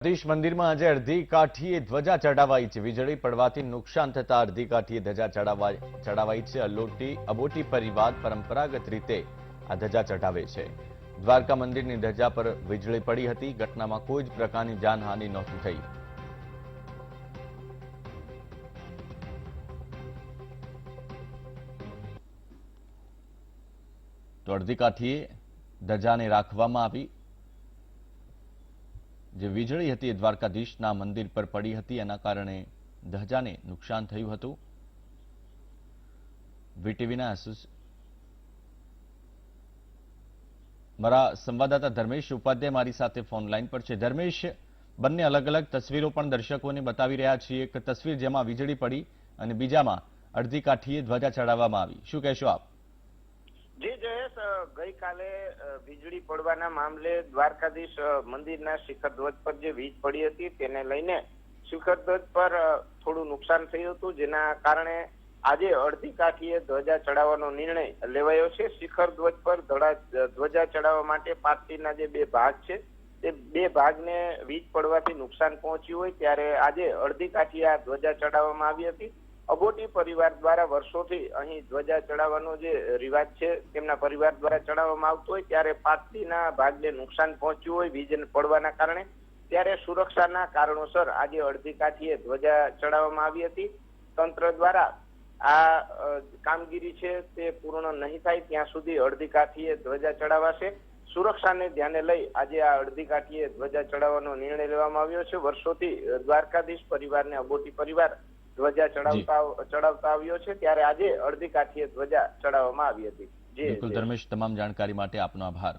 દ્વારકાધીશ મંદિરમાં આજે અડધી કાઠીએ ધ્વજા ચડાવાઈ છે। વીજળી પડવાથી નુકસાન થતા અડધી કાઠીએ ધજા ચડાવાઈ છે। અબોટી પરિવાર પરંપરાગત રીતે આ ધજા ચઢાવે છે। દ્વારકા મંદિરની ધજા પર વીજળી પડી હતી। ઘટનામાં કોઈ જ પ્રકારની જાનહાનિ નહોતી થઈ। તો અડધી કાઠીએ ધજાને રાખવામાં આવી। જે વીજળી હતી એ દ્વારકાધીશના મંદિર પર પડી હતી, એના કારણે ધજાને નુકસાન થયું હતું। વીટીવીના મારા સંવાદદાતા ધર્મેશ ઉપાધ્યાય મારી સાથે ફોન લાઈન પર છે। ધર્મેશ, બંને અલગ અલગ તસવીરો પણ દર્શકોને બતાવી રહ્યા છીએ। એક તસવીર જેમાં વીજળી પડી અને બીજામાં અડધી કાઠીએ ધ્વજા ચડાવવામાં આવી। શું કહેશો આપ? જી જયેશ, ગઈકાલે વીજળી પડવાના મામલે દ્વારકાધીશ મંદિરના શિખર ધ્વજ પર જે વીજ પડી હતી તેને લઈને શિખર ધ્વજ પર થોડું નુકસાન થયું હતું, જેના કારણે આજે અડધી કાઠીએ ધ્વજા ચડાવવાનો નિર્ણય લેવાયો છે। શિખર ધ્વજ પર ધ્વજા ચડાવવા માટે પાટલીના જે બે ભાગ છે તે બે ભાગને વીજ પડવાથી નુકસાન પહોંચ્યું હોય ત્યારે આજે અડધી કાઠીએ આ ધ્વજા ચડાવવામાં આવી હતી। અબોટી પરિવાર દ્વારા વર્ષોથી અહીં ધ્વજા ચડાવવાનો જે રિવાજ છે તેમના પરિવાર દ્વારા ચડાવવામાં આવતો હોય ત્યારે પાટલીના ભાગને નુકસાન પહોંચ્યું હોય વીજ પડવાના કારણે, ત્યારે સુરક્ષાના કારણોસર આજે અડધી કાઠીએ ધ્વજા ચડાવવામાં આવી હતી। તંત્ર દ્વારા આ કામગીરી છે તે પૂર્ણ નહીં થાય ત્યાં સુધી અડધી કાઠીએ ધ્વજા ચડાવાશે। સુરક્ષાને ધ્યાને લઈ આજે આ અડધી કાઠીએ ધ્વજા ચડાવવાનો નિર્ણય લેવામાં આવ્યો છે। વર્ષોથી દ્વારકાધીશ પરિવારને અબોટી પરિવાર ધ્વજા ચડાવતા આવ્યો છે, ત્યારે આજે અડધી કાઠીએ ધ્વજા ચડાવવામાં આવી હતી। બિલકુલ ધર્મેશ, તમામ જાણકારી માટે આપનો આભાર।